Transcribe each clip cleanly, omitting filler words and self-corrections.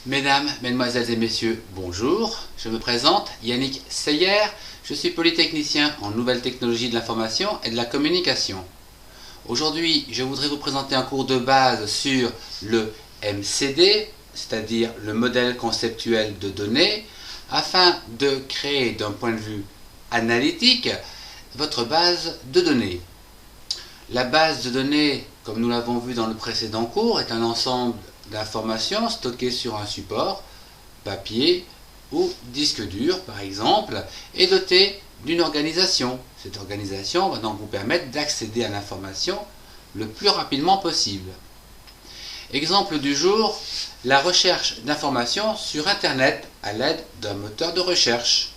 Mesdames, Mesdemoiselles et Messieurs, bonjour. Je me présente, Yannick Seyer. Je suis polytechnicien en nouvelles technologies de l'information et de la communication. Aujourd'hui, je voudrais vous présenter un cours de base sur le MCD, c'est-à-dire le modèle conceptuel de données, afin de créer d'un point de vue analytique votre base de données. La base de données, comme nous l'avons vu dans le précédent cours, est un ensemble d'informations stockées sur un support, papier ou disque dur par exemple, et dotée d'une organisation. Cette organisation va donc vous permettre d'accéder à l'information le plus rapidement possible. Exemple du jour, la recherche d'informations sur Internet à l'aide d'un moteur de recherche.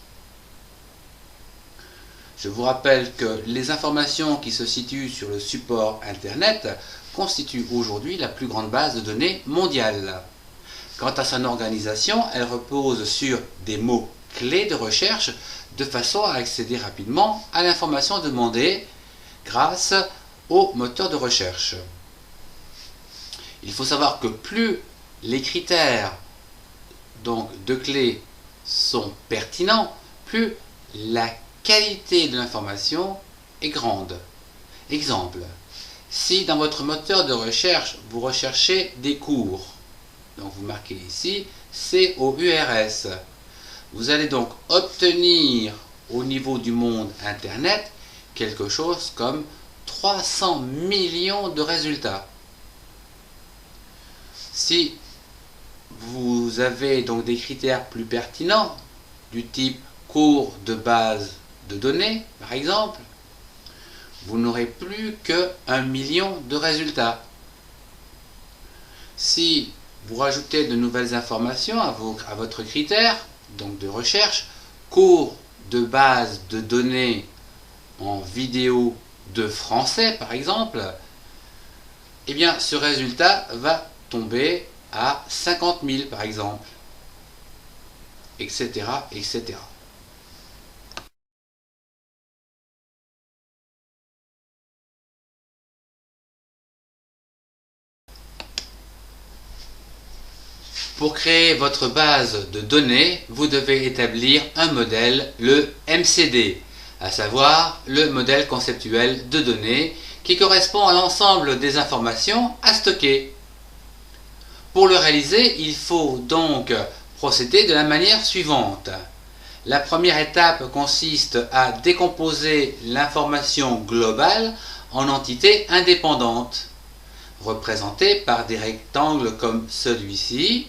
Je vous rappelle que les informations qui se situent sur le support Internet constituent aujourd'hui la plus grande base de données mondiale. Quant à son organisation, elle repose sur des mots-clés de recherche de façon à accéder rapidement à l'information demandée grâce au moteur de recherche. Il faut savoir que plus les critères de clés sont pertinents, plus la qualité de l'information est grande. Exemple, si dans votre moteur de recherche, vous recherchez des cours, donc vous marquez ici COURS, vous allez donc obtenir au niveau du monde Internet quelque chose comme 300 millions de résultats. Si vous avez donc des critères plus pertinents, du type cours de base de données, par exemple, vous n'aurez plus que 1 million de résultats. Si vous rajoutez de nouvelles informations à votre critère, donc de recherche, cours de base de données en vidéo de français, par exemple, eh bien ce résultat va tomber à 50 000, par exemple, etc., etc. Pour créer votre base de données, vous devez établir un modèle, le MCD, à savoir le modèle conceptuel de données, qui correspond à l'ensemble des informations à stocker. Pour le réaliser, il faut donc procéder de la manière suivante. La première étape consiste à décomposer l'information globale en entités indépendantes, représentées par des rectangles comme celui-ci,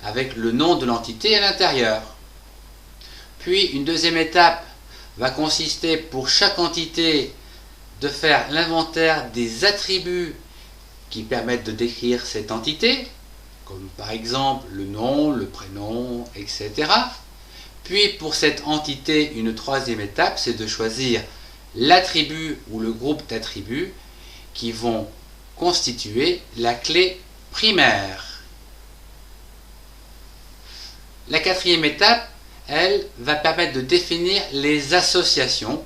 avec le nom de l'entité à l'intérieur. Puis une deuxième étape va consister pour chaque entité de faire l'inventaire des attributs qui permettent de décrire cette entité, comme par exemple le nom, le prénom, etc. Puis pour cette entité, une troisième étape, c'est de choisir l'attribut ou le groupe d'attributs qui vont constituer la clé primaire. La quatrième étape, elle, va permettre de définir les associations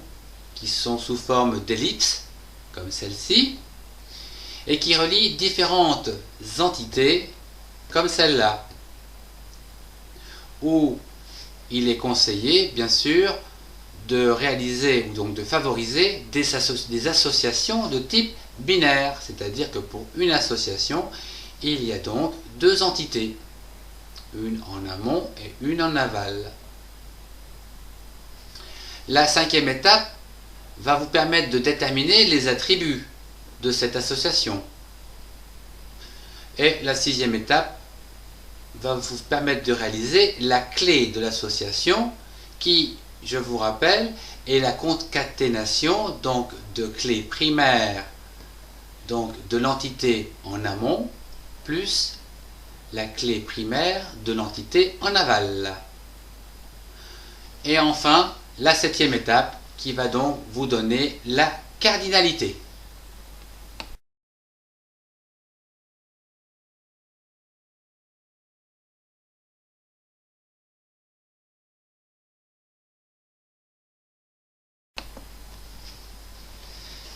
qui sont sous forme d'ellipses, comme celle-ci, et qui relient différentes entités, comme celle-là, où il est conseillé, bien sûr, de réaliser ou donc de favoriser des associations de type binaire, c'est-à-dire que pour une association, il y a donc deux entités, une en amont et une en aval. La cinquième étape va vous permettre de déterminer les attributs de cette association. Et la sixième étape va vous permettre de réaliser la clé de l'association qui, je vous rappelle, est la concaténation donc de clés primaires donc de l'entité en amont plus la clé primaire de l'entité en aval. Et enfin, la septième étape qui va donc vous donner la cardinalité.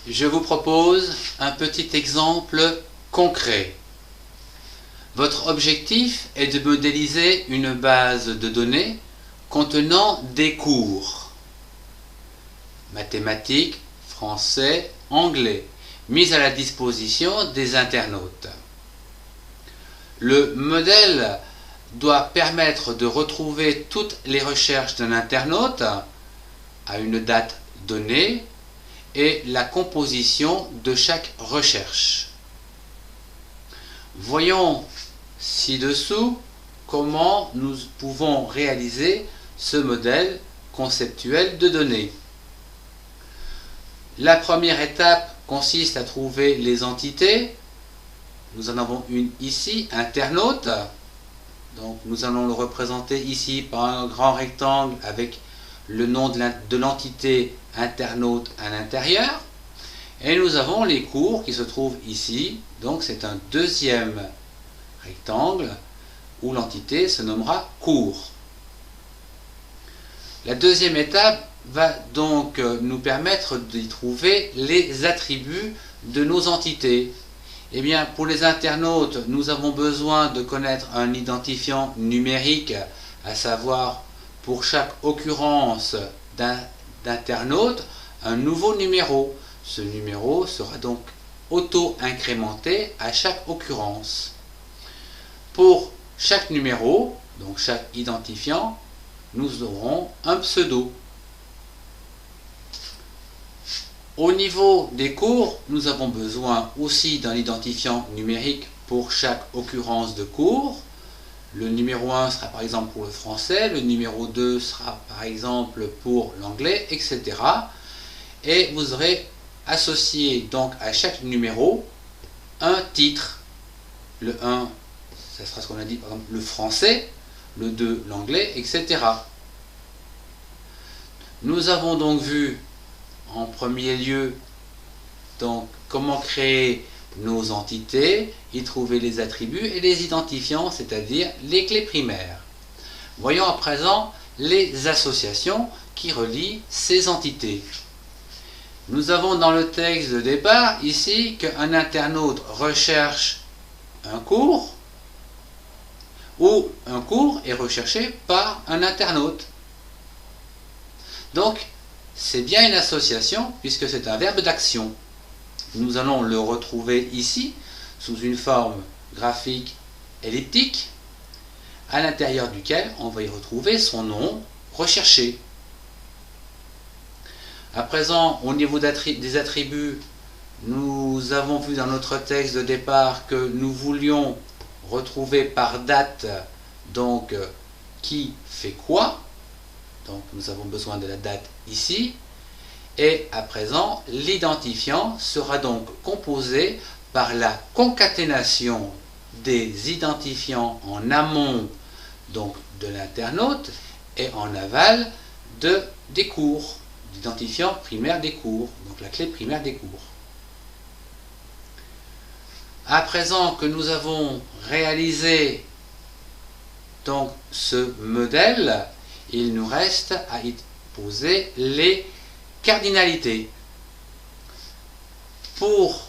Je vous propose un petit exemple concret. Votre objectif est de modéliser une base de données contenant des cours mathématiques, français, anglais, mis à la disposition des internautes. Le modèle doit permettre de retrouver toutes les recherches d'un internaute à une date donnée et la composition de chaque recherche. Voyons ci-dessous comment nous pouvons réaliser ce modèle conceptuel de données. La première étape consiste à trouver les entités. Nous en avons une ici, internaute. Donc nous allons le représenter ici par un grand rectangle avec le nom de l'entité internaute à l'intérieur. Et nous avons les cours qui se trouvent ici. Donc c'est un deuxième rectangle où l'entité se nommera cours. La deuxième étape va donc nous permettre d'y trouver les attributs de nos entités. Eh bien, pour les internautes, nous avons besoin de connaître un identifiant numérique, à savoir pour chaque occurrence d'internaute, un nouveau numéro. Ce numéro sera donc auto-incrémenté à chaque occurrence. Pour chaque numéro, donc chaque identifiant, nous aurons un pseudo. Au niveau des cours, nous avons besoin aussi d'un identifiant numérique pour chaque occurrence de cours. Le numéro 1 sera par exemple pour le français, le numéro 2 sera par exemple pour l'anglais, etc. Et vous aurez associé donc à chaque numéro un titre. Le 1, ça sera ce qu'on a dit par exemple le français, le 2 l'anglais, etc. Nous avons donc vu en premier lieu donc comment créer nos entités, y trouver les attributs et les identifiants, c'est-à-dire les clés primaires. Voyons à présent les associations qui relient ces entités. Nous avons dans le texte de départ ici qu'un internaute recherche un cours ou un cours est recherché par un internaute. Donc, c'est bien une association puisque c'est un verbe d'action. Nous allons le retrouver ici sous une forme graphique elliptique à l'intérieur duquel on va y retrouver son nom recherché. À présent, au niveau des attributs, nous avons vu dans notre texte de départ que nous voulions retrouver par date donc qui fait quoi. Donc nous avons besoin de la date ici. Et à présent, l'identifiant sera donc composé par la concaténation des identifiants en amont donc de l'internaute et en aval des cours, l'identifiant primaire des cours, donc la clé primaire des cours. À présent que nous avons réalisé donc ce modèle, il nous reste à y poser les cardinalités. Pour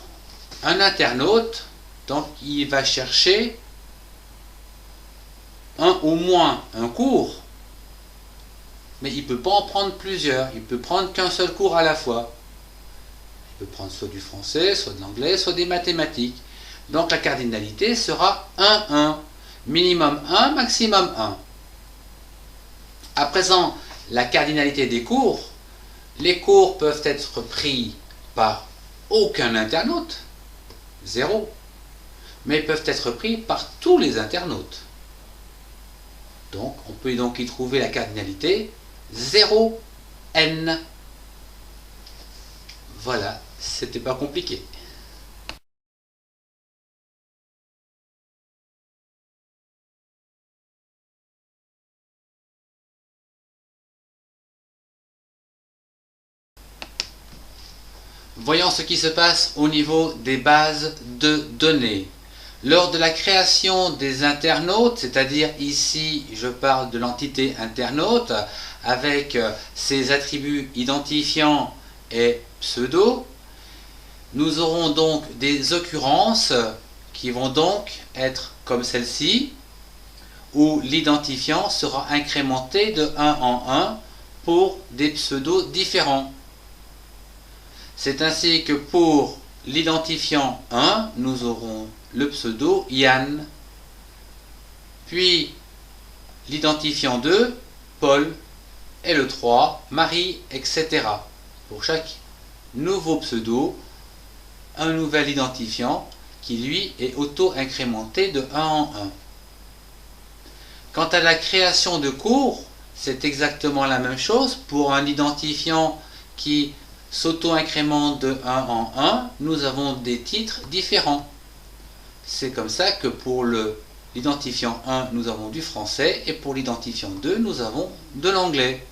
un internaute, donc il va chercher au moins un cours, mais il ne peut pas en prendre plusieurs, il peut prendre qu'un seul cours à la fois. Il peut prendre soit du français, soit de l'anglais, soit des mathématiques. Donc la cardinalité sera 1, 1, minimum 1, maximum 1. À présent, la cardinalité des cours, les cours peuvent être pris par aucun internaute, 0, mais peuvent être pris par tous les internautes. Donc, on peut donc y trouver la cardinalité 0, n. Voilà, c'était pas compliqué. Voyons ce qui se passe au niveau des bases de données. Lors de la création des internautes, c'est-à-dire ici je parle de l'entité internaute avec ses attributs identifiants et pseudo, nous aurons donc des occurrences qui vont donc être comme celle-ci, où l'identifiant sera incrémenté de 1 en 1 pour des pseudos différents. C'est ainsi que pour l'identifiant 1, nous aurons le pseudo Yann, puis l'identifiant 2, Paul, et le 3, Marie, etc. Pour chaque nouveau pseudo, un nouvel identifiant qui lui est auto-incrémenté de 1 en 1. Quant à la création de cours, c'est exactement la même chose. Pour un identifiant qui s'auto-incrémente de 1 en 1, nous avons des titres différents. C'est comme ça que pour l'identifiant 1, nous avons du français, et pour l'identifiant 2, nous avons de l'anglais.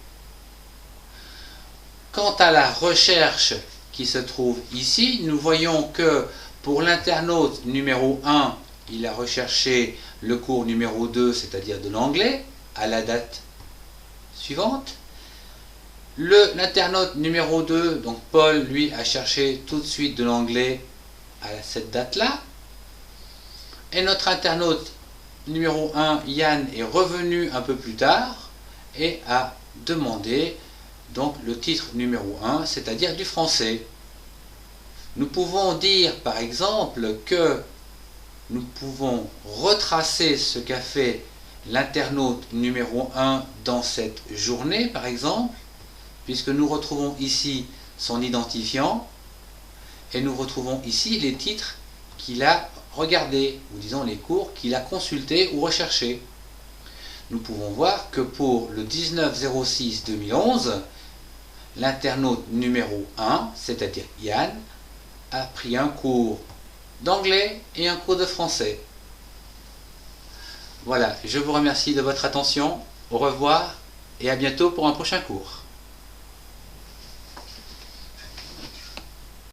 Quant à la recherche qui se trouve ici, nous voyons que pour l'internaute numéro 1, il a recherché le cours numéro 2, c'est-à-dire de l'anglais, à la date suivante. L'internaute numéro 2, donc Paul, lui, a cherché tout de suite de l'anglais à cette date-là. Et notre internaute numéro 1, Yann, est revenu un peu plus tard et a demandé donc le titre numéro 1, c'est-à-dire du français. Nous pouvons dire par exemple que nous pouvons retracer ce qu'a fait l'internaute numéro 1 dans cette journée par exemple, puisque nous retrouvons ici son identifiant et nous retrouvons ici les titres qu'il a regardés, ou disons les cours qu'il a consultés ou recherchés. Nous pouvons voir que pour le 19-06-2011, l'internaute numéro 1, c'est-à-dire Yann, a pris un cours d'anglais et un cours de français. Voilà, je vous remercie de votre attention, au revoir et à bientôt pour un prochain cours.